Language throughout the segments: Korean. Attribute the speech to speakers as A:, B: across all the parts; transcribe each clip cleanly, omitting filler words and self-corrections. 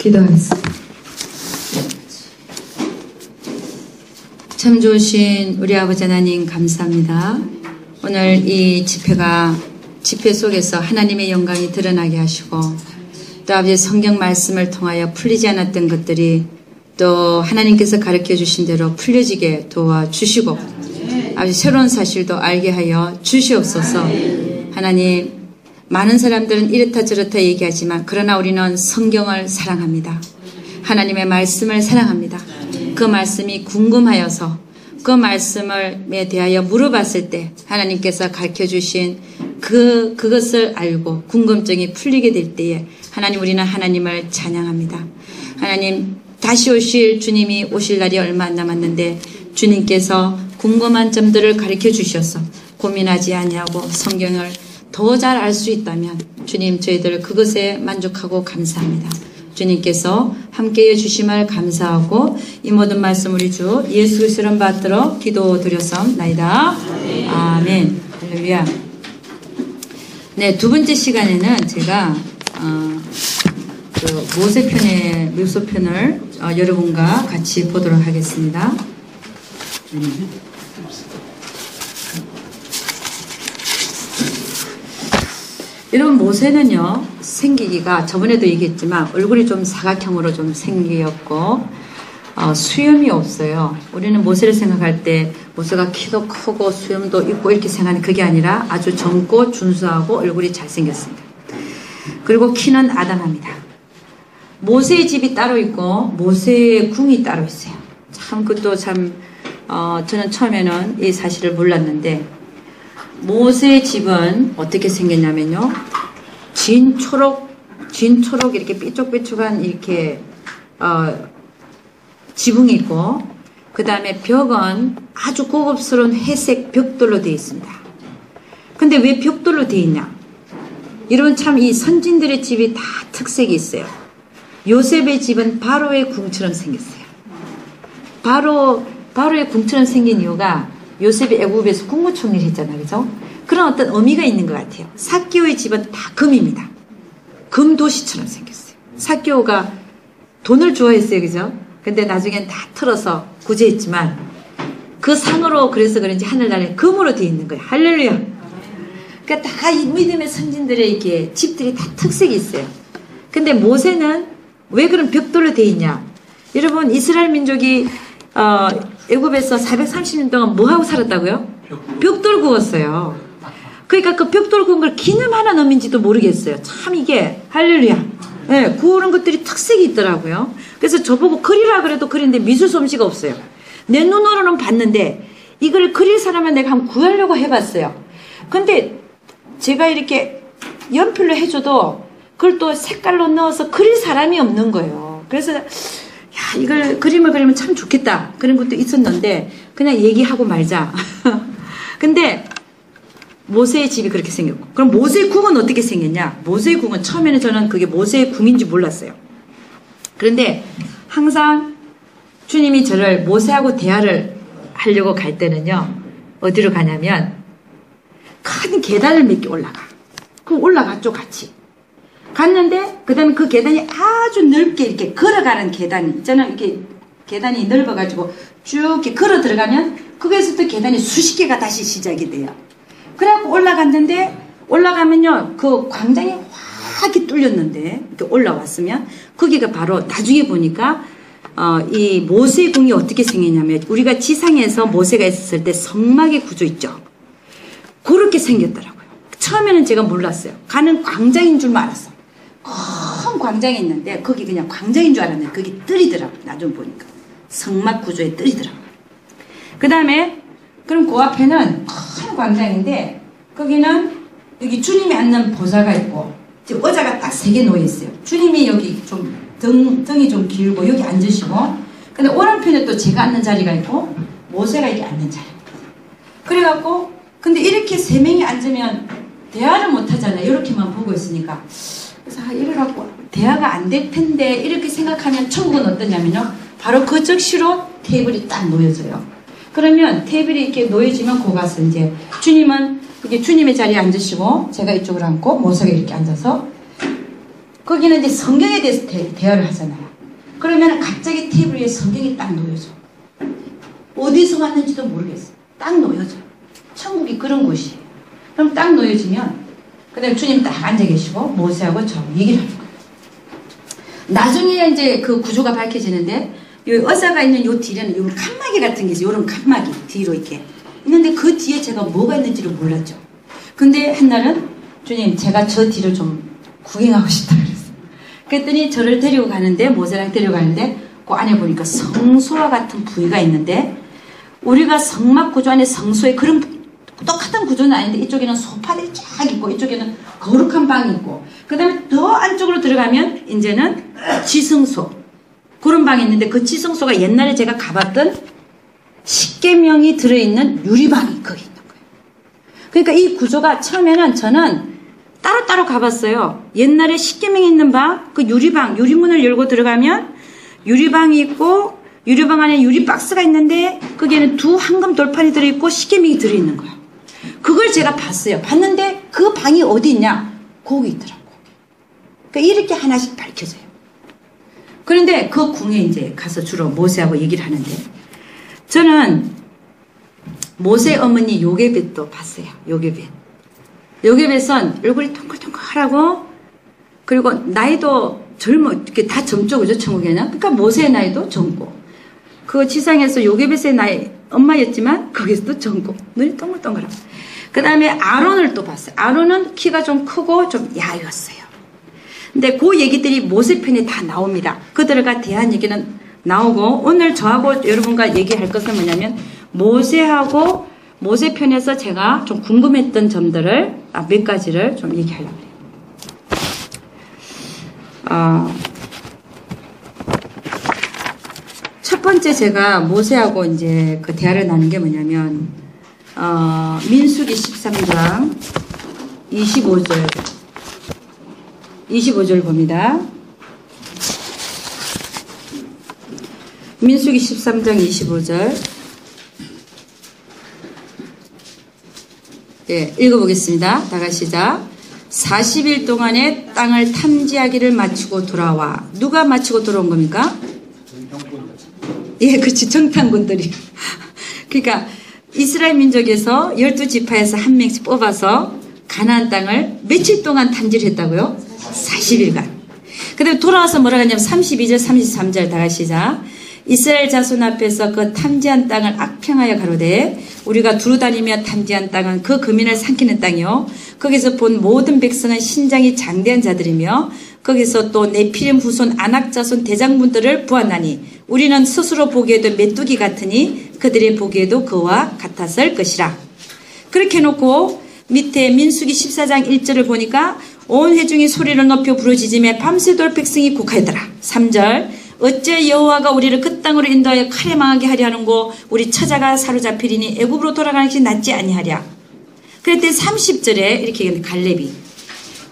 A: 기도하겠습니다. 참 좋으신 우리 아버지 하나님 감사합니다. 오늘 이 집회 속에서 하나님의 영광이 드러나게 하시고 또 아버지 성경 말씀을 통하여 풀리지 않았던 것들이 또 하나님께서 가르쳐 주신 대로 풀려지게 도와주시고 아버지 새로운 사실도 알게 하여 주시옵소서. 하나님, 많은 사람들은 이렇다 저렇다 얘기하지만 그러나 우리는 성경을 사랑합니다. 하나님의 말씀을 사랑합니다. 그 말씀이 궁금하여서 그 말씀에 대하여 물어봤을 때 하나님께서 가르쳐 주신 그것을 알고 궁금증이 풀리게 될 때에 하나님, 우리는 하나님을 찬양합니다. 하나님, 다시 오실 주님이 오실 날이 얼마 안 남았는데 주님께서 궁금한 점들을 가르쳐 주셔서 고민하지 아니하고 성경을 더 잘 알 수 있다면 주님, 저희들 그것에 만족하고 감사합니다. 주님께서 함께해 주심을 감사하고 이 모든 말씀 우리 주 예수 그리스도를 받들어 기도드렸사옵나이다. 아멘. 할렐루야. 네, 두 번째 시간에는 제가 그 모세편의 묘소편을 여러분과 같이 보도록 하겠습니다. 여러분, 모세는요, 생기기가 저번에도 얘기했지만 얼굴이 좀 사각형으로 좀 생기었고 수염이 없어요. 우리는 모세를 생각할 때 모세가 키도 크고 수염도 있고 이렇게 생각하는 그게 아니라 아주 젊고 준수하고 얼굴이 잘생겼습니다. 그리고 키는 아담합니다. 모세의 집이 따로 있고 모세의 궁이 따로 있어요. 참 그것도 참 저는 처음에는 이 사실을 몰랐는데 모세의 집은 어떻게 생겼냐면요, 진초록 이렇게 삐쭉삐쭉한 이렇게 지붕이 있고 그 다음에 벽은 아주 고급스러운 회색 벽돌로 되어 있습니다. 근데 왜 벽돌로 되어 있냐? 여러분, 참 이 선진들의 집이 다 특색이 있어요. 요셉의 집은 바로의 궁처럼 생겼어요. 바로의 궁처럼 생긴 이유가 요셉이 애굽에서 국무총리를 했잖아요. 그죠? 그런 어떤 의미가 있는 것 같아요. 삭개오의 집은 다 금입니다. 금도시처럼 생겼어요. 삭개오가 돈을 좋아했어요. 그죠? 근데 나중엔 다 털어서 구제했지만 그 상으로 그래서 그런지 하늘나라에 금으로 되어 있는 거예요. 할렐루야. 그러니까 다 이 믿음의 선진들의 이렇게 집들이 다 특색이 있어요. 근데 모세는 왜 그런 벽돌로 되어 있냐? 여러분, 이스라엘 민족이 애굽에서 430년 동안 뭐 하고 살았다고요? 벽돌 구웠어요. 그러니까 그 벽돌 구운 걸 기념 하나 넣는지도 모르겠어요. 참 이게 할렐루야. 네, 구우는 것들이 특색이 있더라고요. 그래서 저보고 그리라 그래도 그리는데 미술 솜씨가 없어요. 내 눈으로는 봤는데 이걸 그릴 사람을 내가 한번 구하려고 해봤어요. 근데 제가 이렇게 연필로 해줘도 그걸 또 색깔로 넣어서 그릴 사람이 없는 거예요. 그래서 이걸 그림을 그리면 참 좋겠다 그런 것도 있었는데 그냥 얘기하고 말자. 근데 모세의 집이 그렇게 생겼고, 그럼 모세의 궁은 어떻게 생겼냐? 모세의 궁은 처음에는 저는 그게 모세의 궁인지 몰랐어요. 그런데 항상 주님이 저를 모세하고 대화를 하려고 갈 때는요, 어디로 가냐면 큰 계단을 몇 개 올라가. 그럼 올라갔죠, 같이. 갔는데 그 다음에 그 계단이 아주 넓게 이렇게 걸어가는 계단이 있잖아요. 이렇게 계단이 넓어가지고 쭉 이렇게 걸어 들어가면 거기에서부터 계단이 수십 개가 다시 시작이 돼요. 그래갖고 올라가면요, 그 광장이 확 이렇게 뚫렸는데 이렇게 올라왔으면 거기가 바로 나중에 보니까 이 모세의 궁이 어떻게 생겼냐면 우리가 지상에서 모세가 있었을 때 성막의 구조 있죠. 그렇게 생겼더라고요. 처음에는 제가 몰랐어요. 가는 광장인 줄만 알았어. 큰 광장이 있는데 거기 그냥 광장인 줄 알았는데 거기 뜰이더라고요. 나중에 보니까 성막 구조의 뜰이더라고요. 그 다음에 그럼 그 앞에는 큰 광장인데 거기는 여기 주님이 앉는 보좌가 있고 지금 의자가 딱 3개 놓여있어요. 주님이 여기 좀 등이 좀 길고 여기 앉으시고, 근데 오른편에 또 제가 앉는 자리가 있고 모세가 이렇게 앉는 자리. 그래갖고 근데 이렇게 3명이 앉으면 대화를 못 하잖아요. 이렇게만 보고 있으니까. 그래서 이래갖고 대화가 안 될 텐데 이렇게 생각하면 천국은 어떠냐면요, 바로 그 적시로 테이블이 딱 놓여져요. 그러면 테이블이 이렇게 놓여지면 거 가서 이제 주님은 이게 주님의 자리에 앉으시고 제가 이쪽으로 앉고 모세가 이렇게 앉아서 거기는 이제 성경에 대해서 대화를 하잖아요. 그러면 갑자기 테이블 위에 성경이 딱 놓여져. 어디서 왔는지도 모르겠어요. 딱 놓여져. 천국이 그런 곳이에요. 그럼 딱 놓여지면 그 다음에 주님 딱 앉아 계시고 모세하고 저 얘기를 하는 거예요. 나중에 이제 그 구조가 밝혀지는데 요 의자가 있는 요 뒤에는 요 칸막이 같은 게 있어요. 요런 칸막이 뒤로 이렇게 있는데 그 뒤에 제가 뭐가 있는지를 몰랐죠. 근데 한날은 주님 제가 저 뒤를 좀 구경하고 싶다 그랬어요. 그랬더니 저를 데리고 가는데 모세랑 데리고 가는데 그 안에 보니까 성소와 같은 부위가 있는데 우리가 성막 구조 안에 성소에 그런 똑같은 구조는 아닌데 이쪽에는 소파들이 쫙 있고 이쪽에는 거룩한 방이 있고 그 다음에 더 안쪽으로 들어가면 이제는 지성소 그런 방이 있는데 그 지성소가 옛날에 제가 가봤던 십계명이 들어있는 유리방이 거기 있는 거예요. 그러니까 이 구조가 처음에는 저는 따로따로 가봤어요. 옛날에 십계명이 있는 방, 그 유리방, 유리문을 열고 들어가면 유리방이 있고 유리방 안에 유리박스가 있는데 거기에는 두 황금 돌판이 들어있고 십계명이 들어있는 거예요. 그걸 제가 봤어요. 봤는데 그 방이 어디 있냐? 거기 있더라고. 그러니까 이렇게 하나씩 밝혀져요. 그런데 그 궁에 이제 가서 주로 모세하고 얘기를 하는데 저는 모세 어머니 요게벳도 봤어요. 요게벳. 요게벳은 얼굴이 동글동글하고 그리고 나이도 젊어 이렇게 다 젊죠, 그죠? 천국에는. 그러니까 모세의 나이도 젊고 그 지상에서 요게벳의 나이 엄마였지만 거기서도 젊고 눈이 동글동글하고 그 다음에 아론을 또 봤어요. 아론은 키가 좀 크고 좀 야였어요. 근데 그 얘기들이 모세 편에 다 나옵니다. 그들과 대한 얘기는 나오고 오늘 저하고 여러분과 얘기할 것은 뭐냐면 모세하고 모세 편에서 제가 좀 궁금했던 점들을 몇 가지를 좀 얘기하려고 해요. 첫 번째 제가 모세하고 이제 그 대화를 나눈 게 뭐냐면 민수기 13장 25절 봅니다. 민수기 13장 25절 예, 읽어보겠습니다. 다 같이 시작. 40일 동안에 땅을 탐지하기를 마치고 돌아와. 누가 마치고 돌아온 겁니까? 예, 그렇지. 정탐꾼들이. 그러니까 이스라엘 민족에서 12지파에서 한 명씩 뽑아서 가나안 땅을 며칠 동안 탐지를 했다고요? 40일간. 그 다음에 돌아와서 뭐라고 하냐면 32절 33절 다 같이 시작. 이스라엘 자손 앞에서 그 탐지한 땅을 악평하여 가로되 우리가 두루다니며 탐지한 땅은 그 거민을 삼키는 땅이요 거기서 본 모든 백성은 신장이 장대한 자들이며 거기서 또 네피림 후손 아낙 자손 대장분들을 보았나니 우리는 스스로 보기에도 메뚜기 같으니 그들의 보기에도 그와 같았을 것이라. 그렇게 해놓고 밑에 민수기 14장 1절을 보니까 온 회중이 소리를 높여 부르짖으며 밤새도록 백성이 곡하였더라. 3절 어째 여호와가 우리를 그 땅으로 인도하여 칼에 망하게 하려 하는고 우리 처자가 사로잡히리니 애굽으로 돌아가는 것이 낫지 아니하랴. 그랬더니 30절에 이렇게 얘기합니다.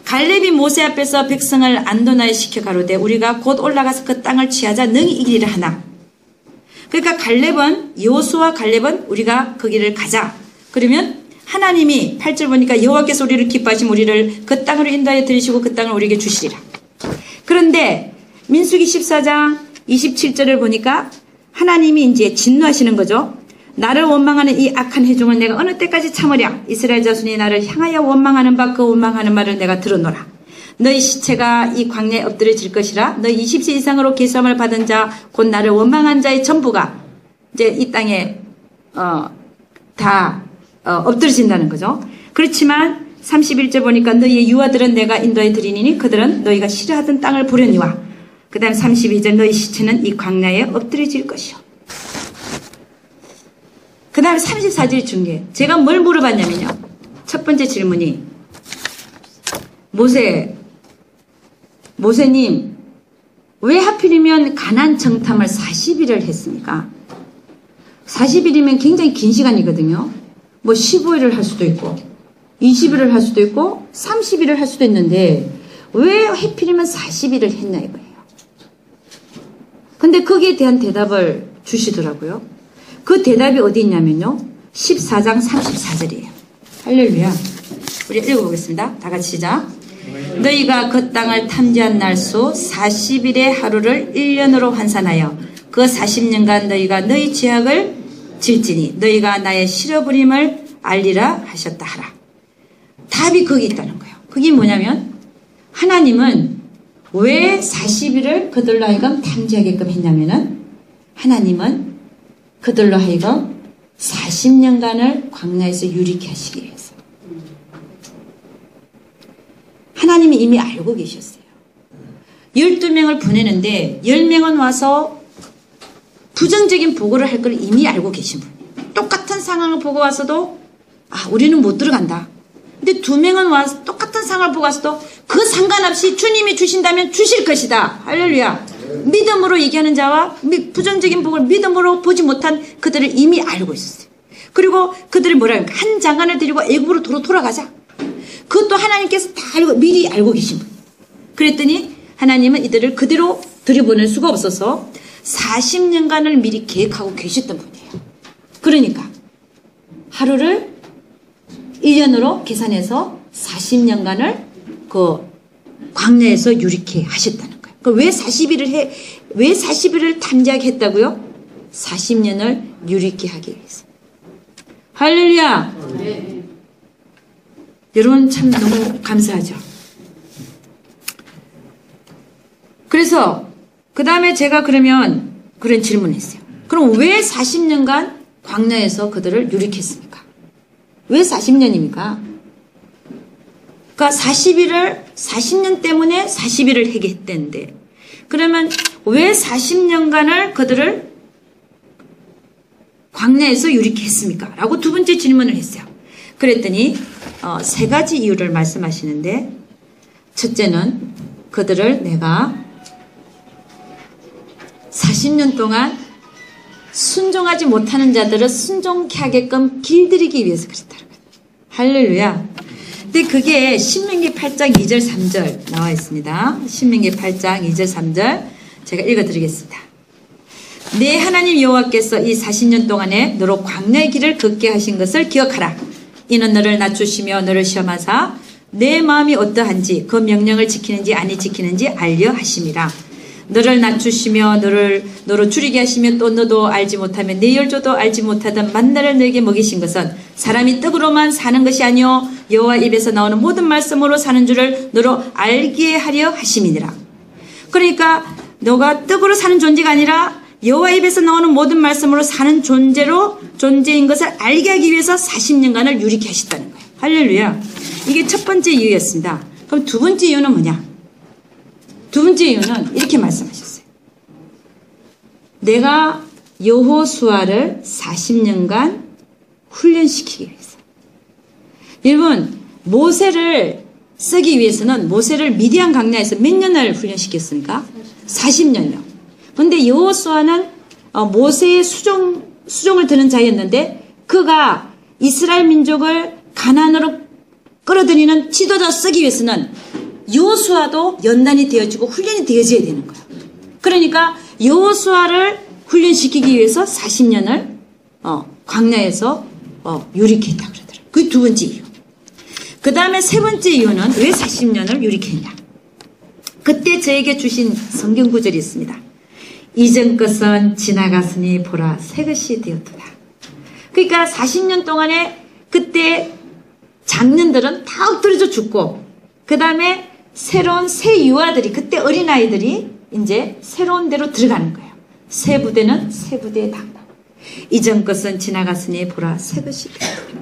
A: 갈렙이 모세 앞에서 백성을 안도나에 시켜 가로되 우리가 곧 올라가서 그 땅을 취하자 능히 이기리라 하나. 그러니까 여호수아 갈렙은 우리가 거기를 가자. 그러면 하나님이 8절 보니까 여호와께서 우리를 기뻐하시면 우리를 그 땅으로 인도하여 들이시고 그 땅을 우리에게 주시리라. 그런데 민수기 14장 27절을 보니까 하나님이 이제 진노하시는 거죠. 나를 원망하는 이 악한 회중을 내가 어느 때까지 참으랴. 이스라엘 자손이 나를 향하여 원망하는 바 그 원망하는 말을 내가 들어노라. 너희 시체가 이 광야에 엎드려질 것이라. 너희 20세 이상으로 계수함을 받은 자 곧 나를 원망한 자의 전부가 이제 이 땅에 다 엎드려진다는 거죠. 그렇지만 31절 보니까 너희의 유아들은 내가 인도해 드리니 그들은 너희가 싫어하던 땅을 보려니와 그 다음 32절 너희 시체는 이 광야에 엎드려질 것이요. 그 다음에 34절 중에 제가 뭘 물어봤냐면요. 첫 번째 질문이 모세님 왜 하필이면 가나안 정탐을 40일을 했습니까? 40일이면 굉장히 긴 시간이거든요. 뭐 15일을 할 수도 있고 20일을 할 수도 있고 30일을 할 수도 있는데 왜 하필이면 40일을 했나 이거예요. 근데 거기에 대한 대답을 주시더라고요. 그 대답이 어디 있냐면요. 14장 34절이에요. 할렐루야. 우리 읽어보겠습니다. 다 같이 시작. 너희가 그 땅을 탐지한 날수 40일의 하루를 1년으로 환산하여 그 40년간 너희가 너희 죄악을 질지니 너희가 나의 실어버림을 알리라 하셨다 하라. 답이 거기 있다는 거예요. 그게 뭐냐면 하나님은 왜 40일을 그들로 하여금 탐지하게끔 했냐면은 하나님은 그들로 하여금 40년간을 광야에서 유리케 하시기 위해서. 하나님이 이미 알고 계셨어요. 12명을 보내는데 10명은 와서 부정적인 보고를 할 걸 이미 알고 계신 분이에요. 똑같은 상황을 보고 와서도 우리는 못 들어간다. 근데 2명은 와서 똑같은 상황을 보고 와서도 그 상관없이 주님이 주신다면 주실 것이다. 할렐루야. 믿음으로 얘기하는 자와 부정적인 복을 믿음으로 보지 못한 그들을 이미 알고 있었어요. 그리고 그들을 뭐라 합니까? 한 장관을 데리고 애굽으로 돌아가자. 그것도 하나님께서 다 미리 알고 계신 분. 그랬더니 하나님은 이들을 그대로 들여보낼 수가 없어서 40년간을 미리 계획하고 계셨던 분이에요. 그러니까 하루를 1년으로 계산해서 40년간을 그 광야에서 유리케 하셨다는 거예요. 왜 40일을 탐지하게 했다고요? 40년을 유리케 하기 위해서. 할렐루야. 네. 여러분 참 너무 감사하죠. 그래서 그 다음에 제가 그러면 그런 질문을 했어요. 그럼 왜 40년간 광야에서 그들을 유리케 했습니까? 왜 40년입니까? 그러니까 40년 때문에 40일을 하게 했대는데 그러면 왜 40년간을 그들을 광야에서 유리케 했습니까? 라고 두 번째 질문을 했어요. 그랬더니 3가지 이유를 말씀하시는데 첫째는 그들을 내가 40년 동안 순종하지 못하는 자들을 순종케 하게끔 길들이기 위해서 그랬다는 거예요. 할렐루야. 근데 그게 신명기 8장 2절 3절 나와 있습니다. 신명기 8장 2절 3절 제가 읽어드리겠습니다. 내 하나님 여호와께서 이 40년 동안에 너로 광야의 길을 걷게 하신 것을 기억하라. 이는 너를 낮추시며 너를 시험하사 내 마음이 어떠한지 그 명령을 지키는지 아니 지키는지 알려 하심이라. 너를 낮추시며 너로 줄이게 하시며 또 너도 알지 못하면 내 열조도 알지 못하던 만나를 너에게 먹이신 것은 사람이 떡으로만 사는 것이 아니요 여호와 입에서 나오는 모든 말씀으로 사는 줄을 너로 알게 하려 하심이니라. 그러니까 너가 떡으로 사는 존재가 아니라 여호와 입에서 나오는 모든 말씀으로 사는 존재인 것을 알게 하기 위해서 40년간을 유리케 하셨다는 거예요. 할렐루야. 이게 첫 번째 이유였습니다. 그럼 두 번째 이유는 뭐냐? 두 번째 이유는 이렇게 말씀하셨어요. 내가 여호수아를 40년간 훈련시키기 위해서. 여러분 모세를 쓰기 위해서는 모세를 미디안 광야에서 몇 년을 훈련시켰습니까? 40년이요. 근데 여호수아는 모세의 수종을 드는 자였는데 그가 이스라엘 민족을 가나안으로 끌어들이는 지도자 쓰기 위해서는 여호수아도 연단이 되어지고 훈련이 되어져야 되는 거예요. 그러니까 여호수아를 훈련시키기 위해서 40년을 광야에서 유리케 했다고 그러더라고요. 그게 두 번째 이유. 그 다음에 세 번째 이유는 왜 40년을 유리케 했냐. 그때 저에게 주신 성경 구절이 있습니다. 이전 것은 지나갔으니 보라 새 것이 되었도다. 그러니까 40년 동안에 그때 장년들은 다 엎드려져 죽고 그 다음에 새로운 새 유아들이 그때 어린아이들이 이제 새로운 데로 들어가는 거예요. 새 부대는 새 부대에 닿고 이전 것은 지나갔으니 보라 새 것이 되었도다.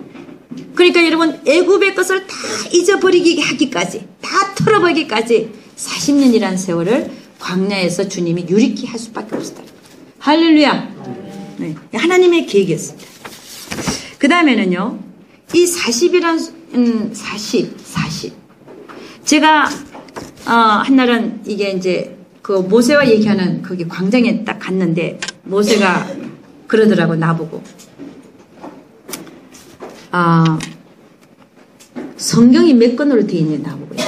A: 그러니까 여러분 애굽의 것을 다 잊어버리게 하기까지 다 털어버리기까지 40년이라는 세월을 광야에서 주님이 유리케 할 수밖에 없었다. 할렐루야. 네. 하나님의 계획이었습니다. 그 다음에는요. 이 40이란 40 제가 한날은 이게 이제 그 모세와 얘기하는 거기 광장에 딱 갔는데 모세가 그러더라고 나보고 성경이 몇 권으로 되어 있냐 나보고요.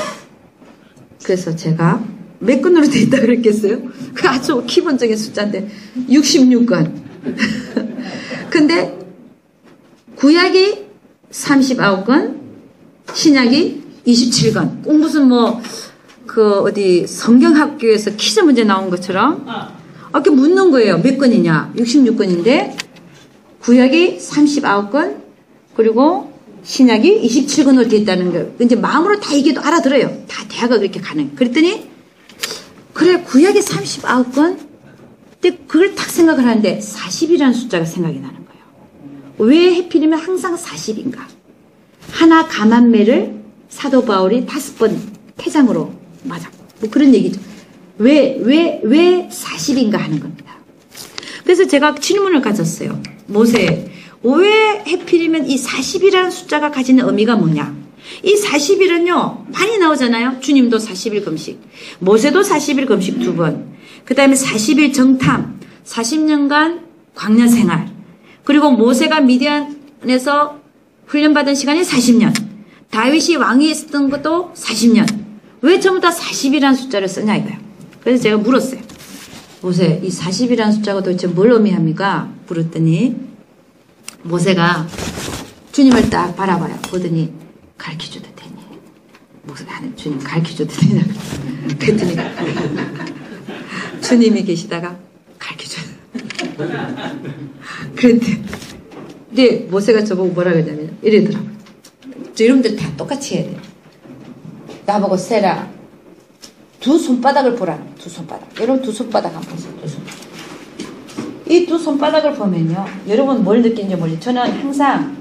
A: 그래서 제가 몇 권으로 되어 있다 그랬겠어요? 그 아주 기본적인 숫자인데 66권. 근데 구약이 39권, 신약이 27권. 꼭 무슨 뭐, 어디 성경학교에서 퀴즈 문제 나온 것처럼 이렇게 묻는 거예요. 몇 권이냐? 66권인데, 구약이 39권, 그리고 신약이 27권으로 되어 있다는 거. 이제 마음으로 다 이게 또 알아들어요. 다 대화가 그렇게 가는. 그랬더니, 그래, 구약이 39권? 근데 그걸 딱 생각을 하는데 40이라는 숫자가 생각이 나는 거예요. 왜 해필이면 항상 40인가? 하나 가만매를 사도 바울이 5번 태장으로 맞아. 뭐 그런 얘기죠. 왜 40인가 하는 겁니다. 그래서 제가 질문을 가졌어요. 모세, 왜 해필이면 이 40이라는 숫자가 가지는 의미가 뭐냐? 이 40일은요, 많이 나오잖아요. 주님도 40일 금식, 모세도 40일 금식 2번, 그 다음에 40일 정탐, 40년간 광야 생활, 그리고 모세가 미디안에서 훈련받은 시간이 40년, 다윗이 왕이 있었던 것도 40년. 왜 전부 다 40이라는 숫자를 쓰냐 이거예요. 그래서 제가 물었어요. 모세, 이 40이라는 숫자가 도대체 뭘 의미합니까? 물었더니 모세가 주님을 딱 바라봐요. 보더니 가르쳐줘도 되니? 모세가 하는 주님 가르쳐줘도 되냐? 그랬더니 주님이 계시다가 가르쳐줘요. 그랬는데 근데 모세가 저보고 뭐라 그러냐면 이러더라고요. 저 여러분들 다 똑같이 해야 돼요. 나보고 세라, 두 손바닥을 보라는 거예요. 두 손바닥. 여러분 두 손바닥 한번 보세요. 두 손바닥. 이 두 손바닥을 보면요. 여러분 뭘 느끼는지 모르겠어요. 저는 항상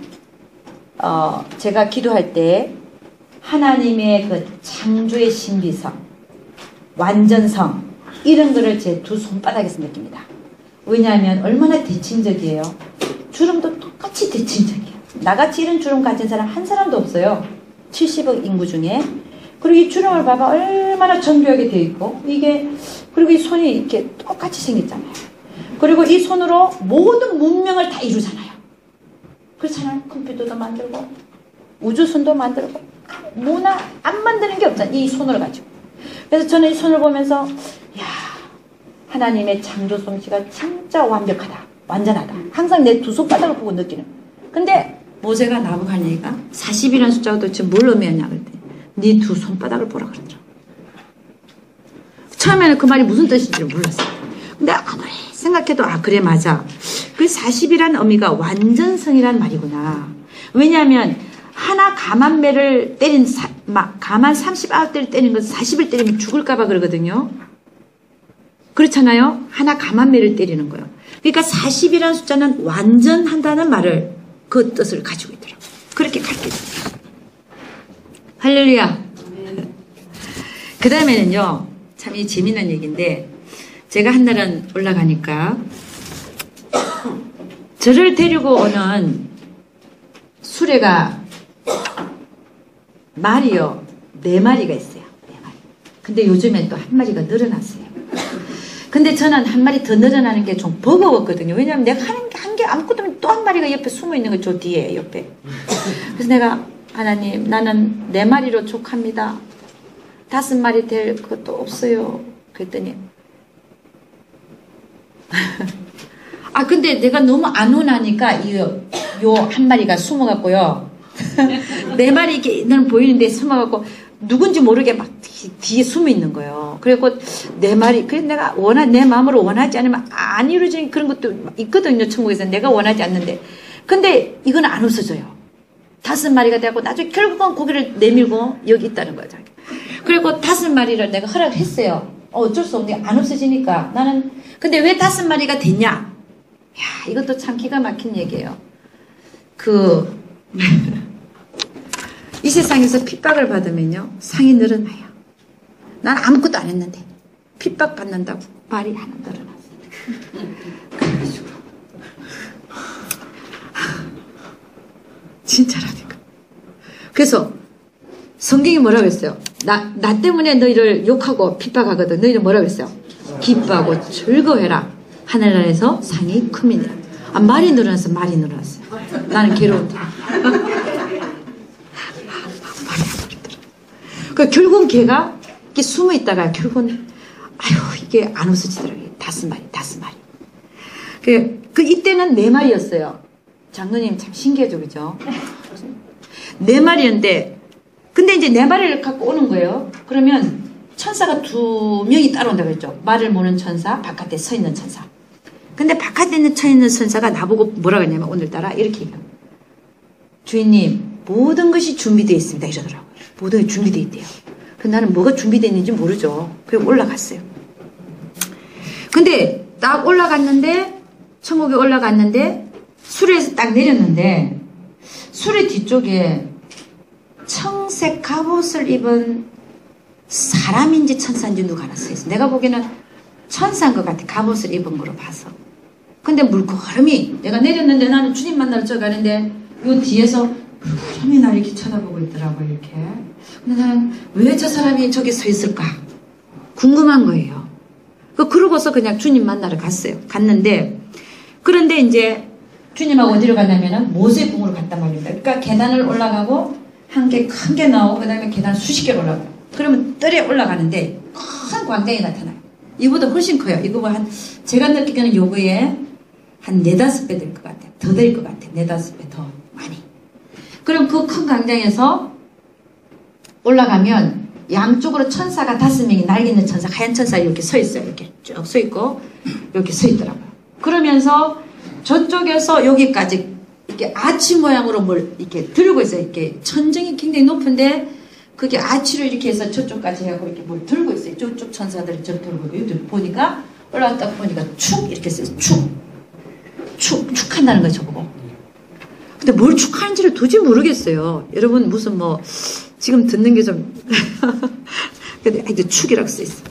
A: 제가 기도할 때 하나님의 그 창조의 신비성, 완전성 이런 거를 제 두 손바닥에서 느낍니다. 왜냐하면 얼마나 대칭적이에요. 주름도 똑같이 대칭적이에요. 나같이 이런 주름 가진 사람 한 사람도 없어요. 70억 인구 중에. 그리고 이 주름을 봐봐. 얼마나 정교하게 되어 있고 이게 그리고 이 손이 이렇게 똑같이 생겼잖아요. 그리고 이 손으로 모든 문명을 다 이루잖아요. 그렇잖아요. 컴퓨터도 만들고 우주선도 만들고 뭐나 안 만드는 게 없잖아요. 이 손을 가지고. 그래서 저는 이 손을 보면서 야, 하나님의 창조 솜씨가 진짜 완벽하다. 완전하다. 항상 내 두 손바닥을 보고 느끼는. 근데 모세가 나보고 한 얘기가 40이라는 숫자가 도대체 뭘 의미하냐 그랬더니 네 두 손바닥을 보라 그러더라고. 처음에는 그 말이 무슨 뜻인지를 몰랐어요. 근데 아무리 생각해도 그래 맞아. 그 40이라는 의미가 완전성이라는 말이구나. 왜냐하면 하나 가만매를 때린 가만 39대를 때리는 건 40을 때리면 죽을까봐 그러거든요. 그렇잖아요. 하나 가만매를 때리는 거예요. 그러니까 40이라는 숫자는 완전한다는 말을 그 뜻을 가지고 있더라고요. 그렇게 가르쳐줍니다. 할렐루야. 그 다음에는요. 참 이 재미난 얘기인데 제가 한날은 올라가니까 저를 데리고 오는 수레가 말이요. 4마리가 있어요. 4마리. 근데 요즘엔 또 한 마리가 늘어났어요. 근데 저는 한 마리 더 늘어나는 게 좀 버거웠거든요. 왜냐하면 내가 하는 게 한 개 아무것도 없는 또 한 마리가 옆에 숨어 있는 거 저 뒤에 옆에. 그래서 내가 하나님 나는 4마리로 족합니다. 5마리 될 것도 없어요. 그랬더니 근데 내가 너무 안 온하니까 요 한 마리가 숨어갖고요. 4마리 이렇게 는 보이는데 숨어갖고 누군지 모르게 막 뒤에 숨어 있는 거예요. 그리고 4마리, 그래서 내가 내 마음으로 원하지 않으면 안 이루어지는 그런 것도 있거든요. 천국에서 내가 원하지 않는데. 근데 이건 안 없어져요. 5마리가 되고 나중에 결국은 고개를 내밀고 여기 있다는 거예요. 그리고 5마리를 내가 허락했어요. 어쩔 수 없는데 안 없어지니까 나는. 근데 왜 5마리가 됐냐? 야, 이것도 참 기가 막힌 얘기예요. 이 세상에서 핍박을 받으면요 상이 늘어나요. 난 아무것도 안 했는데 핍박 받는다고 말이 하나 늘어났어요. 그래가지고 진짜라니까. 그래서 성경이 뭐라고 했어요? 나 때문에 너희를 욕하고 핍박하거든. 너희를 뭐라고 했어요? 기뻐하고 즐거워해라. 하늘나라에서 상이 큼이니라. 말이 늘어났어. 말이 늘어났어요. 나는 괴로운데. 그 결국은 걔가 이렇게 숨어 있다가 결국은 이게 안 없어지더라고요. 5마리. 그 이때는 4마리였어요. 장로님 참 신기하죠, 그죠? 4마리였는데 근데 근데 이제 내 말을 갖고 오는 거예요. 그러면 천사가 2명이 따라온다고 했죠. 말을 모는 천사, 바깥에 서 있는 천사. 근데 바깥에 서 있는 천사가 나보고 뭐라고 했냐면 오늘따라 이렇게 얘기해요. 주인님, 모든 것이 준비되어 있습니다. 이러더라고요. 모든 게 준비되어 있대요. 그래서 나는 뭐가 준비되어 있는지 모르죠. 그리고 올라갔어요. 근데 딱 올라갔는데, 천국에 올라갔는데, 수레에서 딱 내렸는데, 수레 뒤쪽에 청색 갑옷을 입은 사람인지 천사인지 누가 하나 서 있어. 내가 보기에는 천사인 것 같아. 갑옷을 입은 거로 봐서. 근데 물고름이 내가 내렸는데 나는 주님 만나러 저 가는데 요 뒤에서 물고름이 날 이렇게 쳐다보고 있더라고 이렇게. 근데 나는 왜 저 사람이 저기 서 있을까? 궁금한 거예요. 그러고서 그냥 주님 만나러 갔어요. 갔는데 그런데 이제 주님하고 어디로 갔냐면은 모세 궁으로 갔단 말입니다. 그러니까 계단을 올라가고 한 개 큰 게 나오고 그 다음에 계단 수십 개를 올라가요. 그러면 뜰에 올라가는데 큰 광장이 나타나요. 이거보다 훨씬 커요. 이거보다 제가 느끼기에는 요거에 한 4-5배 될 것 같아요. 더 될 것 같아요. 4-5배 더 많이. 그럼 그 큰 광장에서 올라가면 양쪽으로 천사가 5명이 날개 있는 천사, 하얀 천사 이렇게 서 있어요. 이렇게 쭉 서 있고 이렇게 서 있더라고요. 그러면서 저쪽에서 여기까지 이렇게 아치 모양으로 뭘 이렇게 들고 있어요. 이렇게 천정이 굉장히 높은데 그게 아치로 이렇게 해서 저쪽까지 해갖고 이렇게 뭘 들고 있어요. 저쪽 천사들이 저 들고 있고 보니까 올라갔다 보니까 축 이렇게 써요. 축 한다는 거죠. 저보고. 근데 뭘 축하하는지를 도저히 모르겠어요. 여러분 무슨 뭐 지금 듣는 게 좀 근데 이제 축이라고 써 있어.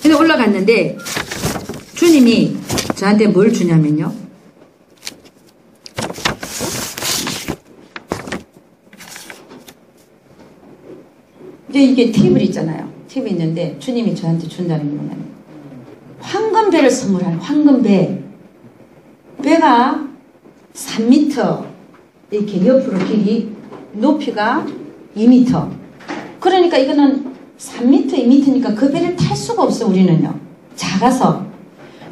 A: 근데 올라갔는데 주님이 저한테 뭘 주냐면요. 이게 테이블 있잖아요. 테이블 있는데 주님이 저한테 준다는 게 뭐냐면 황금배를 선물하는 황금배. 배가 3m 이렇게 옆으로 길이 높이가 2m. 그러니까 이거는 3m, 2m니까 그 배를 탈 수가 없어 우리는요. 작아서.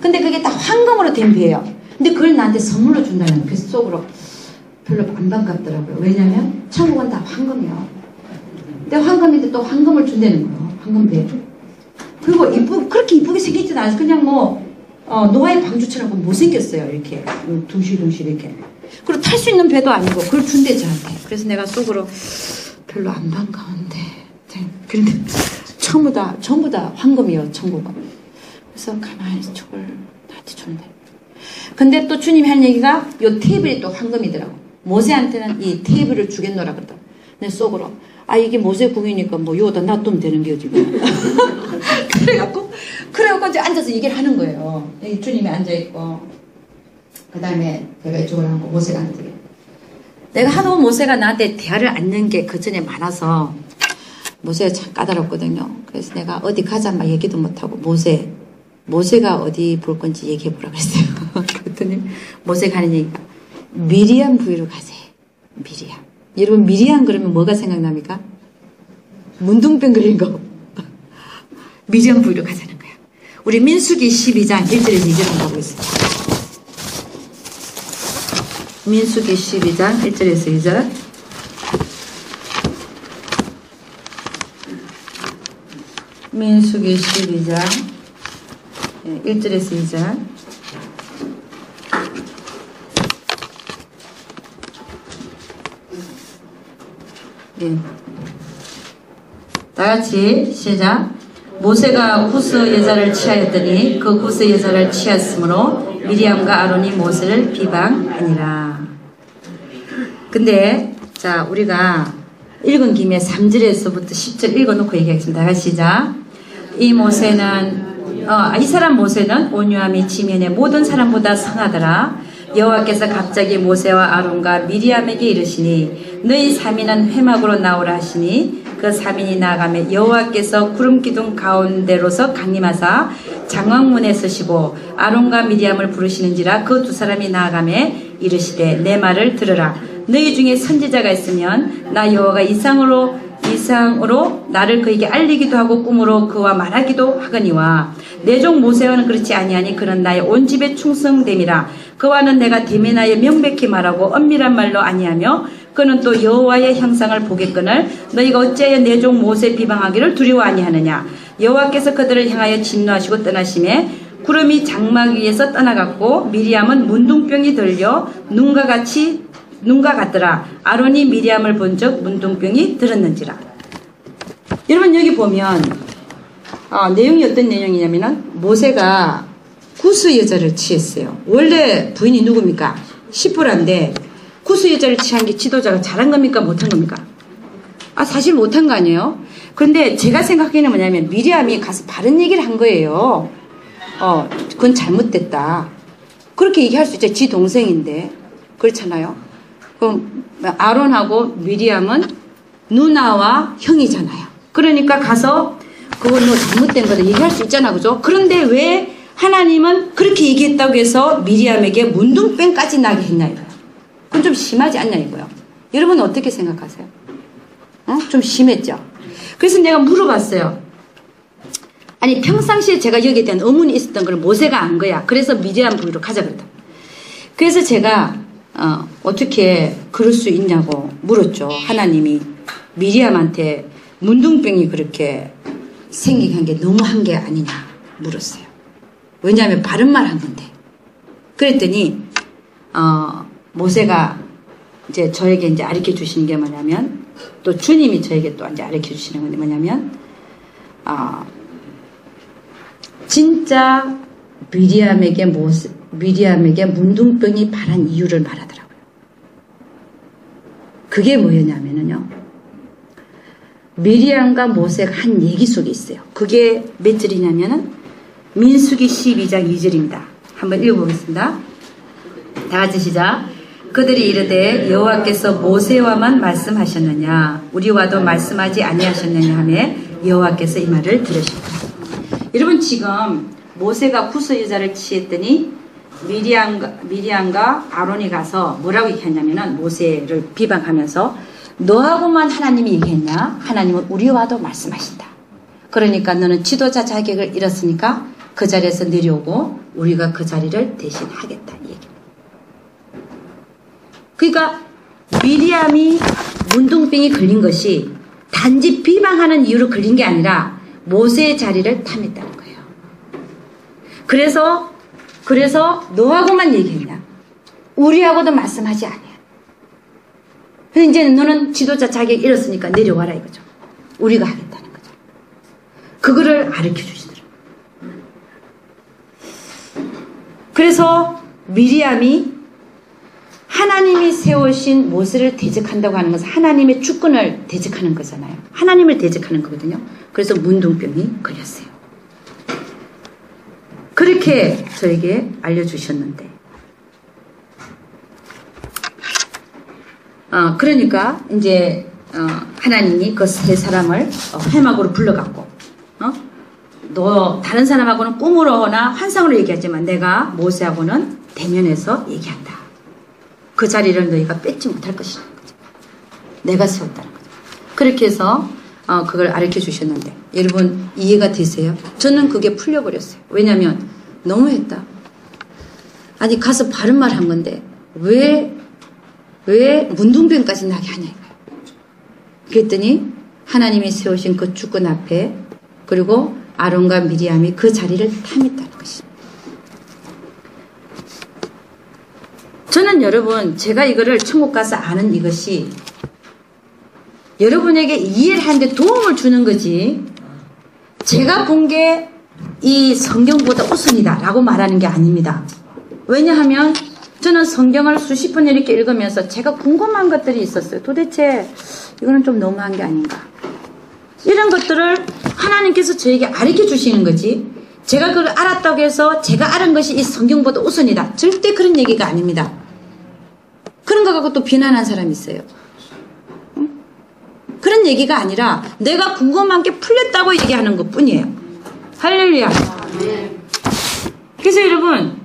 A: 근데 그게 다 황금으로 된 배예요. 근데 그걸 나한테 선물로 준다는 거예요. 그래서 속으로 별로 안 반갑더라고요. 왜냐면 천국은 다 황금이요. 근데 황금인데 또 황금을 준다는 거예요. 황금배. 그리고 그렇게 이쁘게 생기지도 않아서 그냥 뭐 노아의 방주처럼 못생겼어요. 이렇게 둥실둥실 이렇게. 그리고 탈 수 있는 배도 아니고 그걸 준대 저한테. 그래서 내가 속으로 별로 안 반가운데. 그런데 전부 다 황금이에요. 천국은. 그래서 가만히 저걸 나한테 줬는데. 근데 또 주님이 한 얘기가 요 테이블이 또 황금이더라고. 모세한테는 이 테이블을 주겠노라 그랬다. 내 속으로 이게 모세 궁이니까 뭐 요다 놔두면 되는 게 지금. 그래갖고 이제 앉아서 얘기를 하는 거예요. 여기 주님이 앉아있고 그 다음에 내가 이쪽으로 하고 모세가 앉아있고 내가 하도 모세가 나한테 대화를 앉는 게 그 전에 많아서 모세가 참 까다롭거든요. 그래서 내가 어디 가자 막 얘기도 못하고 모세가 어디 볼 건지 얘기해보라 그랬어요. 그랬더니 모세가 하는 얘기가 미리암 부위로 가세. 미리암. 여러분 미리암 그러면 뭐가 생각납니까? 문둥병 그린 거. 미리암 부위로 가자는 거야. 우리 민수기 12장 1절에서 2절 한번 보겠습니다. 민수기 12장 1절에서 2절. 민수기 12장 1절에서 2절. 예. 다같이 시작. 모세가 후스 여자를 취하였더니 그 후스 여자를 취하였으므로 미리암과 아론이 모세를 비방하니라. 근데 자 우리가 읽은 김에 3절에서부터 10절 읽어놓고 얘기하겠습니다. 다같이 시작. 이 사람 모세는 온유함이 지면의 모든 사람보다 성하더라. 여호와께서 갑자기 모세와 아론과 미리암에게 이르시니 너희 3인은 회막으로 나오라 하시니 그 3인이 나아가며 여호와께서 구름기둥 가운데로서 강림하사 장왕문에 서시고 아론과 미리암을 부르시는지라 그 2사람이 나아가며 이르시되 내 말을 들으라. 너희 중에 선지자가 있으면 나 여호와가 이상으로 나를 그에게 알리기도 하고 꿈으로 그와 말하기도 하거니와 내 종 모세와는 그렇지 아니하니 그는 나의 온 집에 충성됨이라. 그와는 내가 대면하여 명백히 말하고 엄밀한 말로 아니하며
B: 그는 또 여호와의 형상을 보겠거늘 너희가 어찌하여 내 종 모세 비방하기를 두려워 아니하느냐. 여호와께서 그들을 향하여 진노하시고 떠나심에 구름이 장막 위에서 떠나갔고 미리암은 문둥병이 들려 눈과 같더라. 아론이 미리암을 본즉 문둥병이 들었는지라. 여러분 여기 보면 내용이 어떤 내용이냐면은 모세가 구스 여자를 취했어요. 원래 부인이 누굽니까? 시프라인데 구스 여자를 취한 게 지도자가 잘한 겁니까? 못한 겁니까? 사실 못한 거 아니에요? 그런데 제가 생각하기에는 뭐냐면 미리암이 가서 바른 얘기를 한 거예요. 그건 잘못됐다. 그렇게 얘기할 수 있죠. 지 동생인데. 그렇잖아요. 그럼 아론하고 미리암은 누나와 형이잖아요. 그러니까 가서 그건 너 잘못된 거다 얘기할 수 있잖아. 그죠? 그런데 왜 하나님은 그렇게 얘기했다고 해서 미리암에게 문둥병까지 나게 했냐 이거예요. 그건 좀 심하지 않냐 이거예요. 여러분은 어떻게 생각하세요? 좀 심했죠? 그래서 내가 물어봤어요. 아니 평상시에 제가 여기에 대한 의문이 있었던 걸 모세가 안 거야. 그래서 미리암 부위로 가자 그랬다. 그래서 제가 어떻게 그럴 수 있냐고 물었죠. 하나님이 미리암한테 문둥병이 그렇게 생기게 한 게 너무한 게 아니냐 물었어요. 왜냐하면 바른 말 한 건데. 그랬더니 모세가 이제 저에게 이제 가르쳐 주시는 게 뭐냐면 또 주님이 저에게 또 이제 가르쳐 주시는 건데 뭐냐면 진짜 미리암에게 문둥병이 발한 이유를 말하더라고요. 그게 뭐였냐면요. 미리암과 모세가 한 얘기 속에 있어요. 그게 몇 절이냐면은 민수기 12장 2절입니다. 한번 읽어보겠습니다. 다 같이 시작. 그들이 이르되 여호와께서 모세와만 말씀하셨느냐 우리와도 말씀하지 아니하셨느냐 하며 여호와께서 이 말을 들으셨다. 여러분 지금 모세가 구스 여자를 취했더니 미리암과 아론이 가서 뭐라고 얘기했냐면은 모세를 비방하면서 너하고만 하나님이 얘기했냐? 하나님은 우리와도 말씀하신다. 그러니까 너는 지도자 자격을 잃었으니까 그 자리에서 내려오고 우리가 그 자리를 대신 하겠다. 이 얘기입니다. 그러니까 미리암이 문둥병이 걸린 것이 단지 비방하는 이유로 걸린 게 아니라 모세의 자리를 탐했다는 거예요. 그래서 너하고만 얘기했냐? 우리하고도 말씀하지 않냐? 그래서 이제는 너는 지도자 자격 잃었으니까 내려와라 이거죠. 우리가 하겠다는 거죠. 그거를 가르쳐 주시더라고요. 그래서 미리암이 하나님이 세우신 모세를 대적한다고 하는 것은 하나님의 주권을 대적하는 거잖아요. 하나님을 대적하는 거거든요. 그래서 문둥병이 걸렸어요. 그렇게 저에게 알려주셨는데 그러니까 이제 하나님이 그 세 사람을 회막으로 불러갖고 너 다른 사람하고는 꿈으로나 환상으로 얘기하지만 내가 모세하고는 대면해서 얘기한다. 그 자리를 너희가 뺏지 못할 것이라는 거죠. 내가 세웠다는 거죠. 그렇게 해서 그걸 가르쳐 주셨는데 여러분 이해가 되세요? 저는 그게 풀려버렸어요. 왜냐하면 너무했다. 아니 가서 바른 말 한 건데 왜 문둥병까지 나게 하냐 이거예요. 그랬더니 하나님이 세우신 그 주권 앞에 그리고 아론과 미리암이 그 자리를 탐했다는 것입니다. 저는 여러분 제가 이거를 천국 가서 아는 이것이 여러분에게 이해를 하는데 도움을 주는 거지 제가 본 게 이 성경보다 우선이다 라고 말하는 게 아닙니다. 왜냐하면 저는 성경을 수십 번 이렇게 읽으면서 제가 궁금한 것들이 있었어요. 도대체 이거는 좀 너무한 게 아닌가. 이런 것들을 하나님께서 저에게 가르쳐 주시는 거지 제가 그걸 알았다고 해서 제가 알은 것이 이 성경보다 우선이다. 절대 그런 얘기가 아닙니다. 그런 거 갖고 또 비난한 사람이 있어요. 응? 그런 얘기가 아니라 내가 궁금한 게 풀렸다고 얘기하는 것 뿐이에요. 할렐루야. 그래서 여러분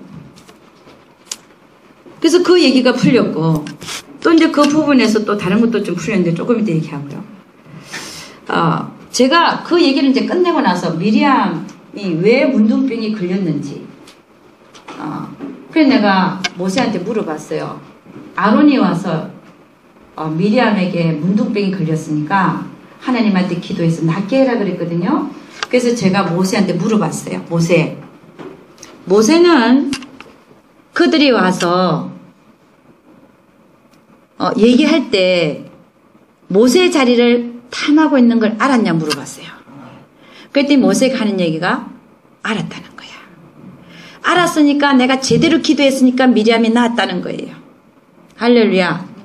B: 그래서 그 얘기가 풀렸고 또 이제 그 부분에서 또 다른 것도 좀 풀렸는데 조금 이따 얘기하고요. 제가 그 얘기를 이제 끝내고 나서 미리암이 왜 문둥병이 걸렸는지 그래서 내가 모세한테 물어봤어요. 아론이 와서
A: 미리암에게 문둥병이 걸렸으니까 하나님한테 기도해서 낫게 해라 그랬거든요. 그래서 제가 모세한테 물어봤어요. 모세는 그들이 와서 얘기할 때 모세의 자리를 탐하고 있는 걸 알았냐 물어봤어요. 그랬더니 모세가 하는 얘기가 알았다는 거야. 알았으니까 내가 제대로 기도했으니까 미리암이 나았다는 거예요. 할렐루야.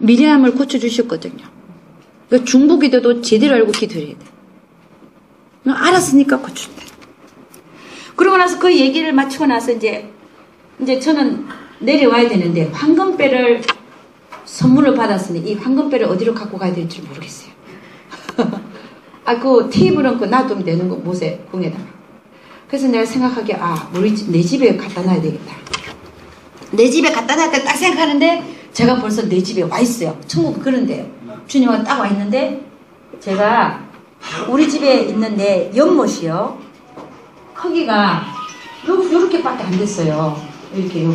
A: 미리암을 고쳐주셨거든요. 그러니까 중보기도도 제대로 알고 기도해야 돼. 알았으니까 고쳤다. 그러고 나서 그 얘기를 마치고 나서 이제 저는 내려와야 되는데 황금배를 선물을 받았으니 이 황금배를 어디로 갖고 가야 될지 모르겠어요. 그 테이블 얹고 놔두면 되는 거 모세 궁에다가. 그래서 내가 생각하기에 내 집에 갖다 놔야 되겠다. 내 집에 갖다 놨다 딱 생각하는데 제가 벌써 내 집에 와 있어요. 천국 그런데요. 주님하고 딱 와 있는데 제가 우리 집에 있는 내 연못이요. 크기가 요렇게밖에 안 됐어요. 이렇게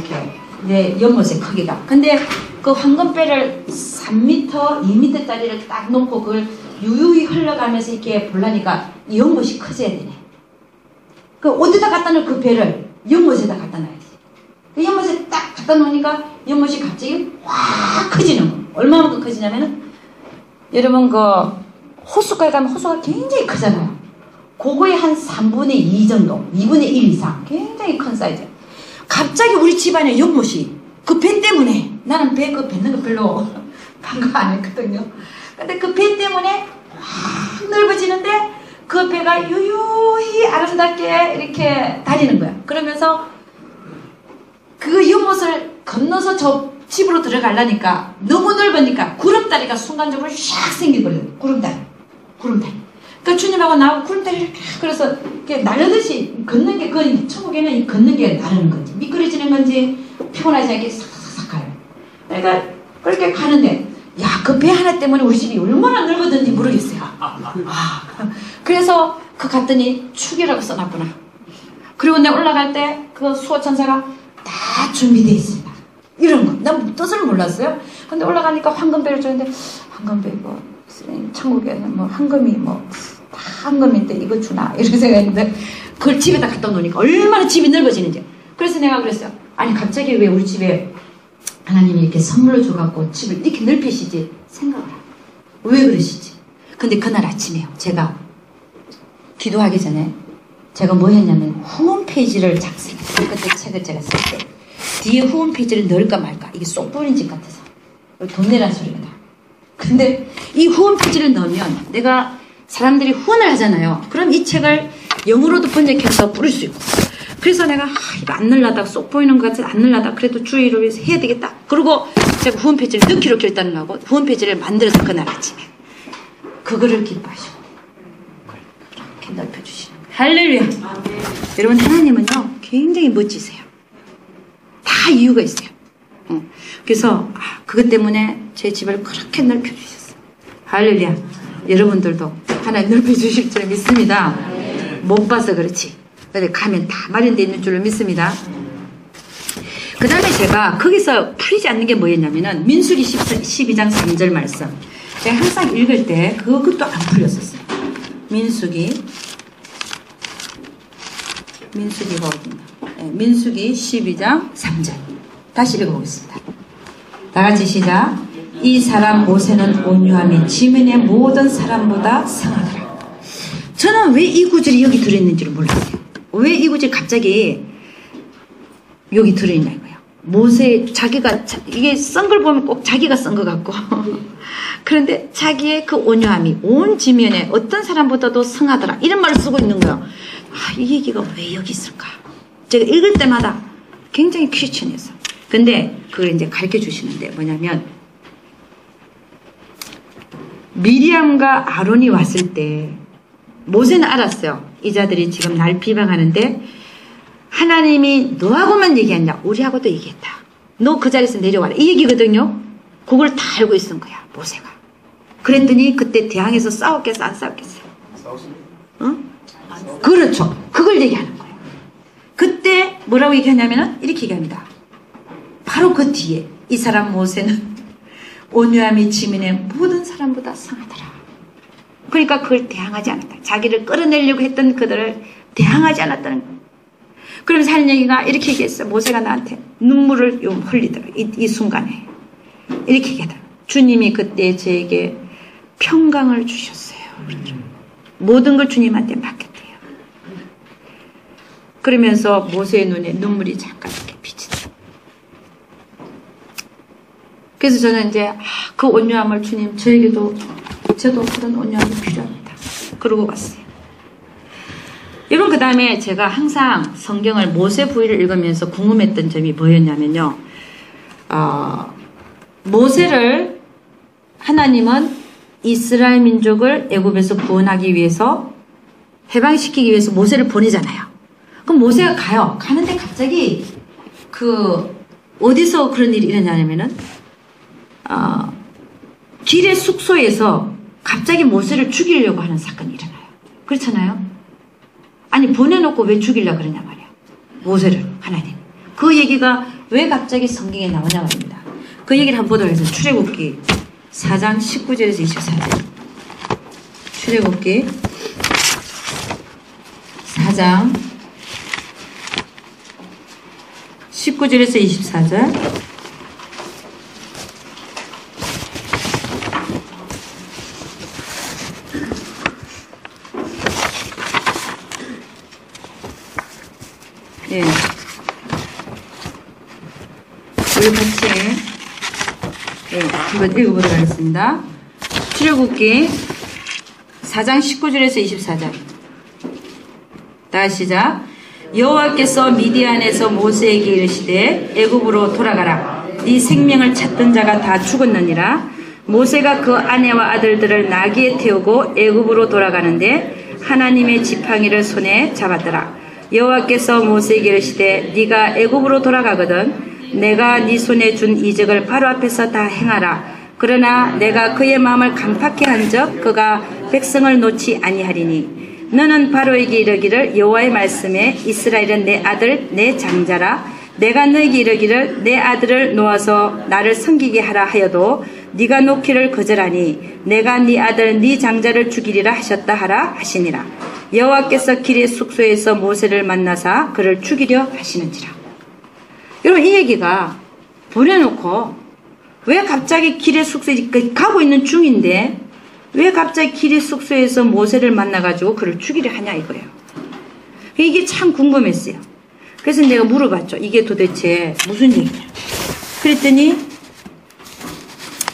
A: 내 연못의 크기가. 근데 그 황금배를 3m, 2m짜리를 딱 놓고 그걸 유유히 흘러가면서 이렇게 보려니까 이 연못이 커져야 되네. 그 어디다 갖다 놓을 그 배를 연못에다 갖다 놔야지. 그 연못에 딱 갖다 놓으니까 연못이 갑자기 확 커지는 거. 얼마만큼 커지냐면은 여러분 그 호수가에 가면 호수가 굉장히 크잖아요. 그거의 한 3분의 2 정도, 2분의 1 이상 굉장히 큰 사이즈. 갑자기 우리 집안에 연못이 그 배 때문에 나는 배 뱉는 거 별로 반가 안 했거든요. 근데 그 배 때문에 확 넓어지는데 그 배가 유유히 아름답게 이렇게 다니는 거야. 그러면서 그 연못을 건너서 저 집으로 들어가려니까 너무 넓으니까 구름다리가 순간적으로 샥 생겨버려요. 구름다리. 그러니까 주님하고 나하고 구름다리 이렇게 그래서 이렇게 나르듯이 걷는 게 그 천국에는 이 걷는 게 나르는 건지 미끄러지는 건지 피곤하지 않게 싹싹싹 가요. 그러니까 그렇게 가는데 그 배 하나 때문에 우리 집이 얼마나 넓어졌는지 모르겠어요. 그래서 갔더니 축이라고 써놨구나. 그리고 내가 올라갈 때 그 수호천사가 다 준비되어 있습니다. 이런 거. 난 뜻을 몰랐어요. 근데 올라가니까 황금배를 줬는데 황금배 뭐 천국에는 뭐 황금이 뭐 다 황금인데 이거 주나 이렇게 생각했는데 그걸 집에다 갖다 놓으니까 얼마나 집이 넓어지는지. 그래서 내가 그랬어요. 아니 갑자기 왜 우리 집에 하나님이 이렇게 선물로 줘갖고 집을 이렇게 넓히시지 생각을 하고 왜 그러시지. 근데 그날 아침에요. 제가 기도하기 전에 제가 뭐 했냐면 홈페이지를 작성했어요. 그때 책을 제가 쓸 때 뒤에 홈페이지를 넣을까 말까 이게 쏙 보이는 집 같아서 돈 내라는 소리가 나. 근데 이 홈페이지를 넣으면 내가 사람들이 후원을 하잖아요. 그럼 이 책을 영어로도 번역해서 뿌릴 수 있고. 그래서 내가 이거 안 넣으려다가 쏙 보이는 것 같아서 안 넣으려다가 그래도 주의를 위해서 해야 되겠다. 그리고 제가 후원페이지를 넣기로 결단을 하고 후원페이지를 만들어서 그날 아침에 그거를 기뻐하시고 그렇게 넓혀주시는 거예요. 할렐루야. 여러분 하나님은요 굉장히 멋지세요. 다 이유가 있어요. 그래서 그것 때문에 제 집을 그렇게 넓혀주셨어요. 할렐루야. 여러분들도 하나님 넓혀주실 줄 믿습니다. 못 봐서 그렇지. 근데 가면 다 마련되어 있는 줄로 믿습니다. 그 다음에 제가 거기서 풀리지 않는 게 뭐였냐면은 민수기 12장 3절 말씀. 제가 항상 읽을 때 그것도 안 풀렸었어요. 민수기가 어딘가. 민수기 12장 3절. 다시 읽어보겠습니다. 다 같이 시작. 이 사람 모세는 온유함이 지면의 모든 사람보다 성하더라. 저는 왜 이 구절이 여기 들어있는지를 몰랐어요. 왜 이 구절이 갑자기 여기 들어있냐고요. 모세 자기가 이게 쓴 걸 보면 꼭 자기가 쓴 것 같고 그런데 자기의 그 온유함이 온 지면에 어떤 사람보다도 성하더라 이런 말을 쓰고 있는 거예요. 이 얘기가 왜 여기 있을까. 제가 읽을 때마다 굉장히 퀴즈천이었어. 근데 그걸 이제 가르쳐 주시는데 뭐냐면 미리암과 아론이 왔을 때 모세는 알았어요. 이 자들이 지금 날 비방하는데 하나님이 너하고만 얘기했냐 우리하고도 얘기했다. 너 그 자리에서 내려와라 이 얘기거든요. 그걸 다 알고 있은 거야 모세가. 그랬더니 그때 대항에서 싸웠겠어 안 싸웠겠어요? 응? 그렇죠. 그걸 얘기하는 거예요. 그때 뭐라고 얘기하냐면은 이렇게 얘기합니다. 바로 그 뒤에 이 사람 모세는 온유함이 지민의 모든 사람보다 상하더라. 그러니까 그걸 대항하지 않았다. 자기를 끌어내려고 했던 그들을 대항하지 않았다는 거예요. 그러면서 하는 얘기가 이렇게 얘기했어. 모세가 나한테 눈물을 흘리더라. 이 순간에 이렇게 얘기하더라. 주님이 그때 저에게 평강을 주셨어요. 그렇죠. 모든 걸 주님한테 맡겼대요. 그러면서 모세의 눈에 눈물이 잠깐 이렇게 비치더라. 그래서 저는 이제 그 온유함을 주님 저에게도 저도 그런 온유함이 필요합니다. 그러고 왔어요. 여러분 그 다음에 제가 항상 성경을 모세 부위를 읽으면서 궁금했던 점이 뭐였냐면요. 모세를 하나님은 이스라엘 민족을 애굽에서 구원하기 위해서 해방시키기 위해서 모세를 보내잖아요. 그럼 모세가 가요. 가는데 갑자기 어디서 그런 일이 일어나냐면은 길의 숙소에서 갑자기 모세를 죽이려고 하는 사건이 일어나요. 그렇잖아요. 아니 보내놓고 왜 죽이려고 그러냐 말이야. 모세를 하나님. 그 얘기가 왜 갑자기 성경에 나오냐 말입니다. 그 얘기를 한번 보도록 해서 출애굽기 4장 19절에서 24절. 출애굽기 4장 19절에서 24절. 예. 우리 같이 한번 읽어보도록 하겠습니다. 출애굽기 4장 19절에서 24절. 다시 시작. 여호와께서 미디안에서 모세에게 이르시되 애굽으로 돌아가라. 네 생명을 찾던 자가 다 죽었느니라. 모세가 그 아내와 아들들을 나귀에 태우고 애굽으로 돌아가는데 하나님의 지팡이를 손에 잡았더라. 여호와께서 모세에게 이르시되 네가 애굽으로 돌아가거든 내가 네 손에 준 이적을 바로 앞에서 다 행하라. 그러나 내가 그의 마음을 강팍케 한즉 그가 백성을 놓지 아니하리니 너는 바로에게 이르기를 여호와의 말씀에 이스라엘은 내 아들 내 장자라. 내가 너에게 이르기를 내 아들을 놓아서 나를 섬기게 하라 하여도 네가 놓기를 거절하니 내가 네 아들 네 장자를 죽이리라 하셨다 하라 하시니라. 여호와께서 길의 숙소에서 모세를 만나사 그를 죽이려 하시는지라. 여러분 이 얘기가 보내놓고 왜 갑자기 길의 숙소에 가고 있는 중인데 왜 갑자기 길의 숙소에서 모세를 만나가지고 그를 죽이려 하냐 이거예요. 이게 참 궁금했어요. 그래서 내가 물어봤죠. 이게 도대체 무슨 얘기냐. 그랬더니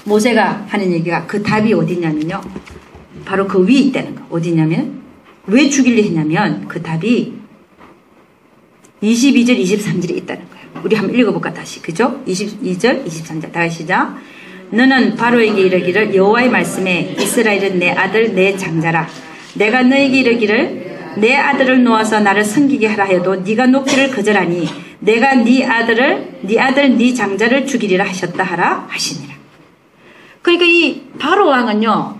A: 모세가 하는 얘기가 그 답이 어디냐면요. 바로 그 위에 있다는 거. 어디냐면 왜 죽이려 했냐면 그 답이 22절 23절에 있다는 거예요. 우리 한번 읽어볼까 다시. 그죠? 22절 23절 다시 시작. 너는 바로에게 이르기를 여호와의 말씀에 이스라엘은 내 아들 내 장자라. 내가 너에게 이르기를 내 아들을 놓아서 나를 섬기게 하라 해도 네가 놓기를 거절하니 내가 네 아들 네 장자를 죽이리라 하셨다 하라 하시니라. 그러니까 이 바로 왕은요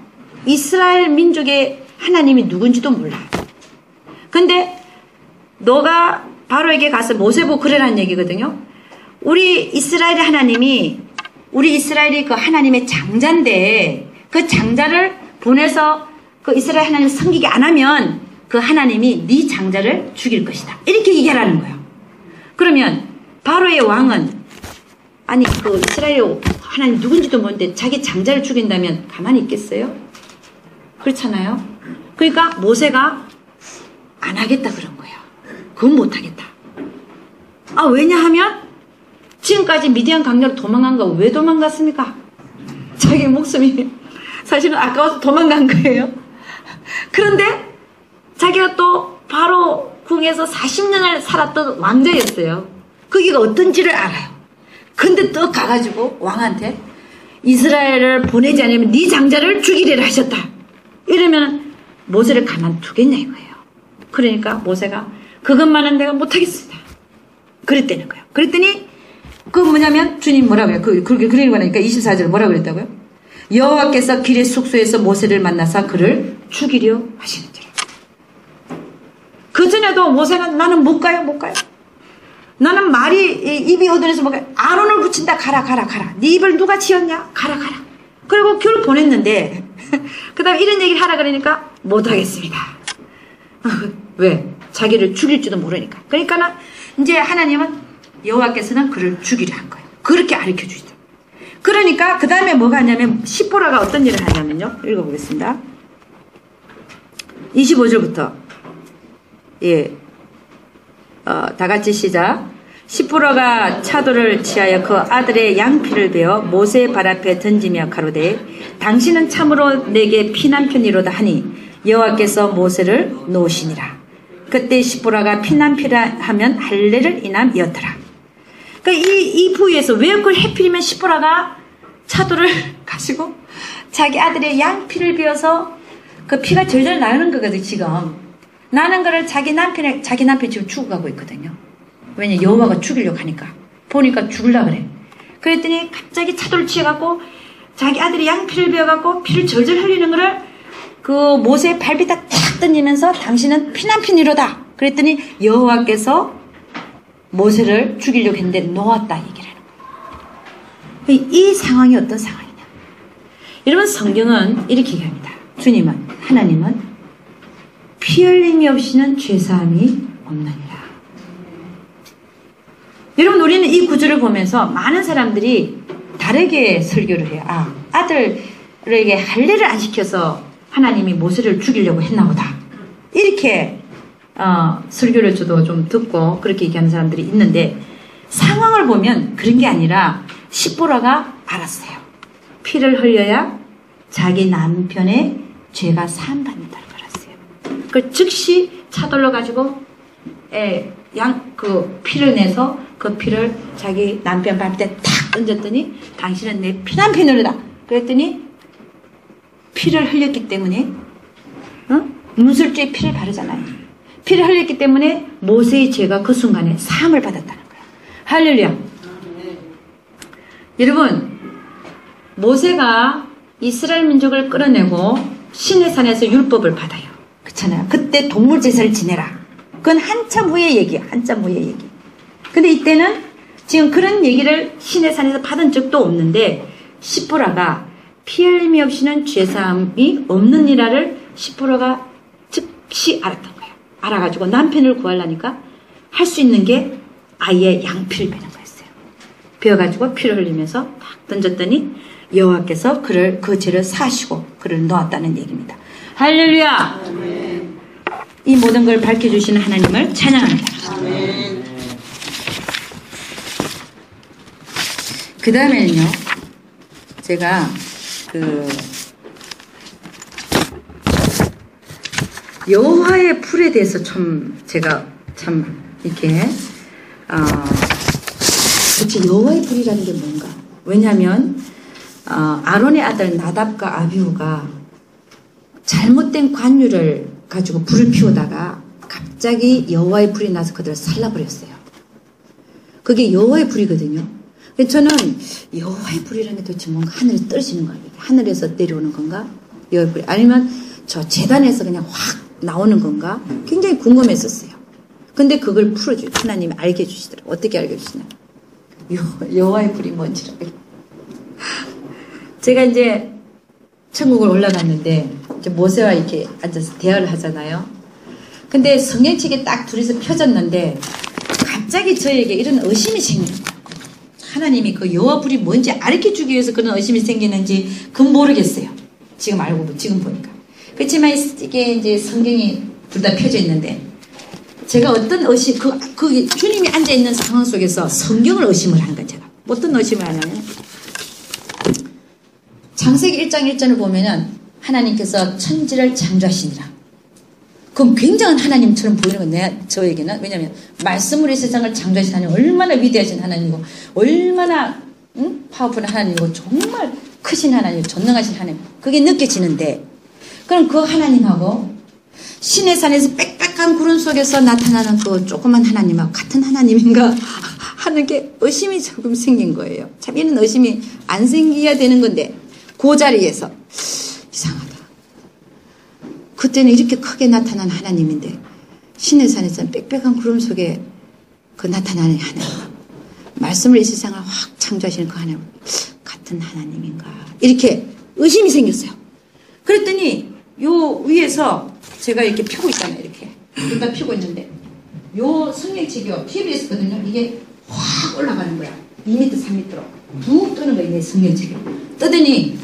A: 이스라엘 민족의 하나님이 누군지도 몰라요. 근데 너가 바로에게 가서 모세 보고 그러라는 얘기거든요. 우리 이스라엘의 하나님이 우리 이스라엘이 그 하나님의 장자인데 그 장자를 보내서 그 이스라엘 하나님을 섬기게 안 하면 그 하나님이 네 장자를 죽일 것이다. 이렇게 얘기하라는 거예요. 그러면 바로의 왕은 아니 그 이스라엘 하나님 누군지도 모르는데 자기 장자를 죽인다면 가만히 있겠어요? 그렇잖아요. 그러니까 모세가 안 하겠다 그런 거예요. 그건 못 하겠다. 왜냐하면 지금까지 미디안 강렬로 도망간 거 왜 도망갔습니까? 자기 목숨이 사실은 아까워서 도망간 거예요. 그런데 자기가 또 바로 궁에서 40년을 살았던 왕자였어요. 거기가 어떤지를 알아요. 근데 또 가가지고 왕한테 이스라엘을 보내지 않으면 네 장자를 죽이리라 하셨다. 이러면 모세를 가만두겠냐 이거예요. 그러니까 모세가 그것만은 내가 못하겠습니다. 그랬다는 거예요. 그랬더니 그 뭐냐면 주님 뭐라고요? 그렇게 그리고 나니까 24절 뭐라고 그랬다고요? 여호와께서 길의 숙소에서 모세를 만나서 그를 죽이려 하시는지라. 그전에도 모세는 나는 못 가요. 나는 말이 입이 어두워서 못 가요. 아론을 붙인다. 가라. 네 입을 누가 지었냐? 가라. 그리고 교를 보냈는데 그 다음에 이런 얘기를 하라 그러니까 못하겠습니다. 왜? 자기를 죽일지도 모르니까. 그러니까 이제 하나님은 여호와께서는 그를 죽이려 한 거예요. 그렇게 가르쳐 주시죠. 그러니까 그 다음에 뭐가 하냐면 시보라가 어떤 일을 하냐면요. 읽어보겠습니다. 25절부터 다 같이 시작. 시보라가 차도를 취하여 그 아들의 양피를 베어 모세의 발 앞에 던지며 가로되 당신은 참으로 내게 피난편이로다 하니 여호와께서 모세를 놓으시니라. 그때 시보라가 피난피라 하면 할례를 인함이었더라. 그러니까 이 부위에서 왜 그걸 해필이면 시보라가 차도를 가시고 자기 아들의 양피를 베어서 그 피가 절절 나는 거거든. 지금 나는 거를 자기 남편이 지금 죽어가고 있거든요. 왜냐 여호와가 죽이려고 하니까 보니까 죽으려 그래. 그랬더니 갑자기 차도를 취해갖고 자기 아들이 양피를 베어갖고 피를 절절 흘리는 거를 그 모세의 발밑에 탁 던지면서 당신은 피난편이로다. 그랬더니 여호와께서 모세를 죽이려고 했는데 놓았다 얘기를 하는 거예요. 이 상황이 어떤 상황이냐. 여러분 성경은 이렇게 얘기합니다. 주님은 하나님은 피 흘림이 없이는 죄사함이 없느니라. 여러분 우리는 이 구절을 보면서 많은 사람들이 다르게 설교를 해요. 아들에게 할례를 안 시켜서 하나님이 모세를 죽이려고 했나 보다. 이렇게 설교를 저도 좀 듣고 그렇게 얘기하는 사람들이 있는데 상황을 보면 그런 게 아니라 시보라가 알았어요. 피를 흘려야 자기 남편의 죄가 사함받는다는 걸 알았어요. 그걸 즉시 차돌러 가지고 그 피를 내서 그 피를 자기 남편 발밑에 탁 던졌더니 당신은 내 피난편이로다. 그랬더니 피를 흘렸기 때문에 문설주에 피를 바르잖아요. 피를 흘렸기 때문에 모세의 죄가 그 순간에 사함을 받았다는 거예요. 할렐루야. 여러분 모세가 이스라엘 민족을 끌어내고 시내산에서 율법을 받아요. 그렇잖아요. 그때 동물 제사를 지내라. 그건 한참 후의 얘기야. 한참 후의 얘기. 근데 이때는 지금 그런 얘기를 시내산에서 받은 적도 없는데 시보라가 피 흘림이 없이는 죄사함이 없느니라를 시보라가 즉시 알았던 거예요. 알아가지고 남편을 구하려니까 할 수 있는 게 아예 양피를 베는 거였어요. 베어가지고 피를 흘리면서 딱 던졌더니 여호와께서 그를 그 죄를 사시고 그를 놓았다는 얘기입니다. 할렐루야. 아멘. 이 모든 걸 밝혀주시는 하나님을 찬양합니다. 아멘. 그 다음에는요, 제가 여호와의 풀에 대해서 제가 이렇게 도대체 여호와의 풀이라는 게 뭔가? 왜냐하면 아론의 아들 나답과 아비후가 잘못된 관유를 가지고 불을 피우다가 갑자기 여호와의 불이 나서 그들을 살라버렸어요. 그게 여호와의 불이거든요. 저는 여호와의 불이라는 게 도대체 뭔가 하늘에서 떨어지는 거 아니에요? 하늘에서 내려오는 건가? 여호와의 불이 아니면 저 재단에서 그냥 확 나오는 건가? 굉장히 궁금했었어요. 근데 그걸 풀어줘요. 하나님이 알게 해주시더라고요. 어떻게 알게 해주시냐? 여호와의 불이 뭔지라고. 제가 이제 천국을 올라갔는데 이제 모세와 이렇게 앉아서 대화를 하잖아요. 근데 성경책에 딱 둘이서 펴졌는데 갑자기 저에게 이런 의심이 생겨요. 하나님이 그 여호와 불이 뭔지 알려주기 위해서 그런 의심이 생기는지 그건 모르겠어요. 지금 보니까. 그렇지만 이게 이제 성경이 둘 다 펴져 있는데 제가 어떤 의심, 그 주님이 앉아있는 상황 속에서 성경을 의심을 하는 거예요. 제가 어떤 의심을 하냐면 창세기 1장 1절을 보면은 하나님께서 천지를 창조하시니라. 그럼 굉장한 하나님처럼 보이는 건 저에게는. 왜냐하면 말씀으로 이 세상을 창조하신 하나님 얼마나 위대하신 하나님이고 얼마나 파워풀한 하나님이고 정말 크신 하나님, 전능하신 하나님, 그게 느껴지는데 그럼 그 하나님하고 신의 산에서 빽빽한 구름 속에서 나타나는 그 조그만 하나님하고 같은 하나님인가 하는 게 의심이 조금 생긴 거예요. 참 이런 의심이 안 생겨야 되는 건데 그 자리에서 이상하다. 그때는 이렇게 크게 나타난 하나님인데 신의 산에서는 빽빽한 구름 속에 그 나타나는 하나님, 말씀을 이 세상을 확 창조하시는 그 하나님, 같은 하나님인가 이렇게 의심이 생겼어요. 그랬더니 요 위에서 제가 이렇게 펴고 있잖아요. 이렇게 둘 다 펴고 있는데 요 성경책이요 TV에서거든요. 이게 확 올라가는 거야. 2m, 3m로 붕 뜨는 거예요. 내 성경책이 뜨더니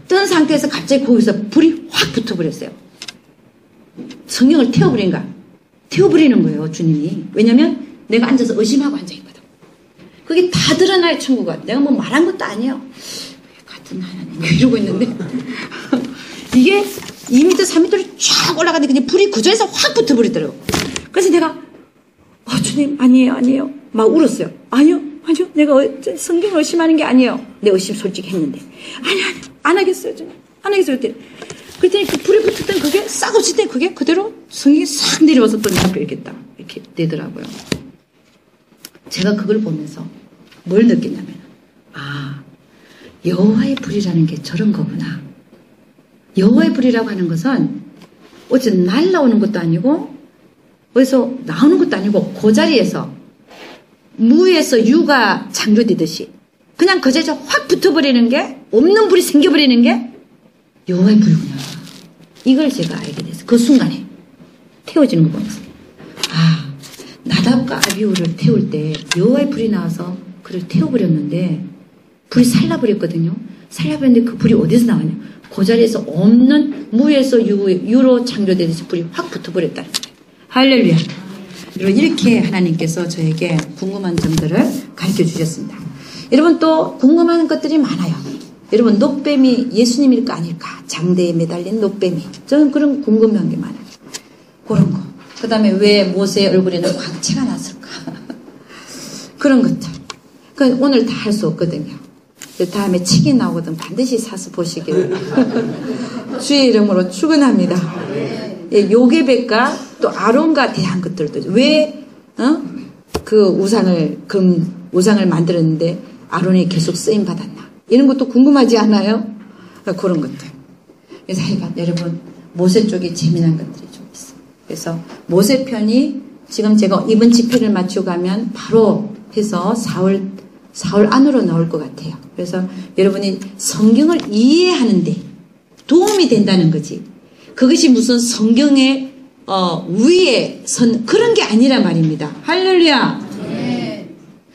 A: 뜬 상태에서 갑자기 거기서 불이 확 붙어버렸어요. 성경을 태워버리는 거예요. 주님이. 왜냐면 내가 앉아서 의심하고 앉아있거든. 그게 다 드러나요. 천국은. 내가 뭐 말한 것도 아니에요. 같은 하나님 이러고 있는데 이게 2m, 3m로 쫙 올라가는데 그냥 불이 그 자리에서 확 붙어버리더라고요. 그래서 내가 주님 아니에요 막 울었어요. 아니요 내가 성경을 의심하는 게 아니에요. 내 의심 솔직히 했는데 아니요 안 하겠어요 주님 안 하겠어요. 그랬더니 그 불에 붙었던 그게 싹 없을 때 그게 그대로 성경이 싹 내려와서 또 내 앞에 이렇게 딱 이렇게 되더라고요. 제가 그걸 보면서 뭘 느꼈냐면 여호와의 불이라는 게 저런 거구나. 여호와의 불이라고 하는 것은 어째 날라오는 것도 아니고 어디서 나오는 것도 아니고 그 자리에서 무에서 유가 창조되듯이 그냥 그 자리에서 확 붙어버리는 게 없는 불이 생겨버리는 게 여호와의 불이구나. 이걸 제가 알게 됐어요. 그 순간에 태워지는 거 보면서 나답과 아비후를 태울 때 여호와의 불이 나와서 그를 태워버렸는데 불이 살라버렸거든요. 살라버렸는데 그 불이 어디서 나왔냐. 그 자리에서 없는 무에서 유로 창조되듯이 불이 확 붙어버렸다는 거예요. 할렐루야. 이렇게 하나님께서 저에게 궁금한 점들을 가르쳐 주셨습니다. 여러분 또 궁금한 것들이 많아요. 여러분 녹뱀이 예수님일까 아닐까. 장대에 매달린 녹뱀이. 저는 그런 궁금한 게 많아요. 그런 거. 그 다음에 왜 모세의 얼굴에는 광채가 났을까. 그런 것들. 그러니까 오늘 다 할 수 없거든요. 다음에 책이 나오거든 반드시 사서 보시기를 주의 이름으로 축원합니다. 요게벳과 또 아론과 대한 것들도 왜 그 우상을 만들었는데 아론이 계속 쓰임 받았나 이런 것도 궁금하지 않아요? 그런 것들. 그래서 여러분 모세 쪽에 재미난 것들이 좀 있어요. 그래서 모세 편이 지금 제가 이번 집회를 마치고 가면 바로 해서 4월 안으로 나올 것 같아요. 그래서 여러분이 성경을 이해하는데 도움이 된다는 거지. 그것이 무슨 성경의 위에 선 그런 게 아니란 말입니다. 할렐루야. 네.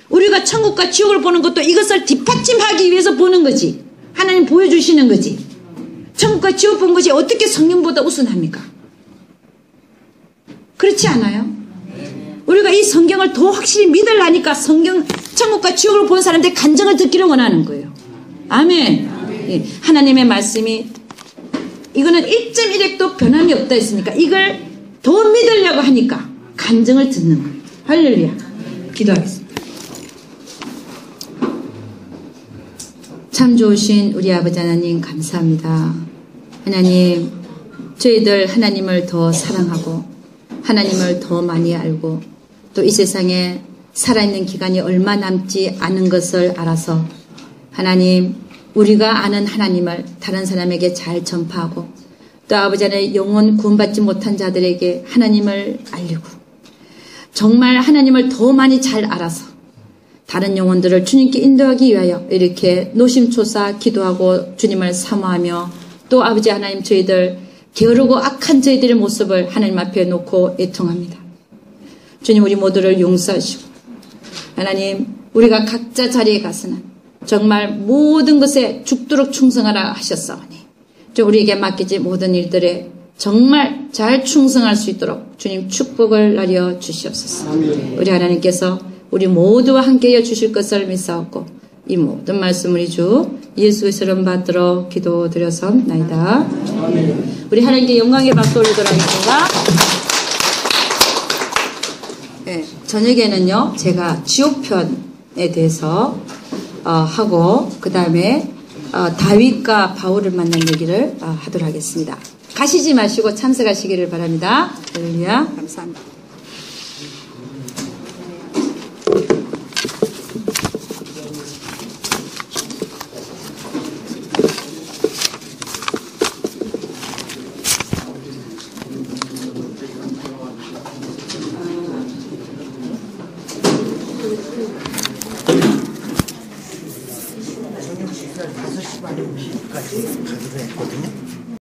A: 우리가 천국과 지옥을 보는 것도 이것을 뒷받침하기 위해서 보는 거지. 하나님 보여주시는 거지. 천국과 지옥 본 것이 어떻게 성경보다 우선합니까? 그렇지 않아요? 우리가 이 성경을 더 확실히 믿으려니까 천국과 지옥을 본 사람들의 간증을 듣기를 원하는 거예요. 아멘. 예, 하나님의 말씀이 이거는 1.1핵도 변함이 없다 했으니까 이걸 더 믿으려고 하니까 간증을 듣는 거예요. 할렐루야. 기도하겠습니다. 참 좋으신 우리 아버지 하나님 감사합니다. 하나님 저희들 하나님을 더 사랑하고 하나님을 더 많이 알고 또 이 세상에 살아있는 기간이 얼마 남지 않은 것을 알아서 하나님 우리가 아는 하나님을 다른 사람에게 잘 전파하고 또 아버지 하나님 영원 구원받지 못한 자들에게 하나님을 알리고 정말 하나님을 더 많이 잘 알아서 다른 영혼들을 주님께 인도하기 위하여 이렇게 노심초사 기도하고 주님을 사모하며 또 아버지 하나님 저희들 게으르고 악한 저희들의 모습을 하나님 앞에 놓고 애통합니다. 주님 우리 모두를 용서하시고 하나님 우리가 각자 자리에 가서는 정말 모든 것에 죽도록 충성하라 하셨사오니 우리에게 맡기지 모든 일들에 정말 잘 충성할 수 있도록 주님 축복을 나려 주시옵소서. 우리 하나님께서 우리 모두와 함께하여 주실 것을 믿사옵고 이 모든 말씀 우리 주 예수의 이름 받들어 기도드려서나이다. 우리 하나님께 영광의 박수 올리도록 하겠습니다. 네, 저녁에는요 제가 지옥편에 대해서 하고 그 다음에 다윗과 바울을 만난 얘기를 하도록 하겠습니다. 가시지 마시고 참석하시기를 바랍니다. 할렐루야. 감사합니다.
C: 5시 반 6시까지 가기로 했거든요.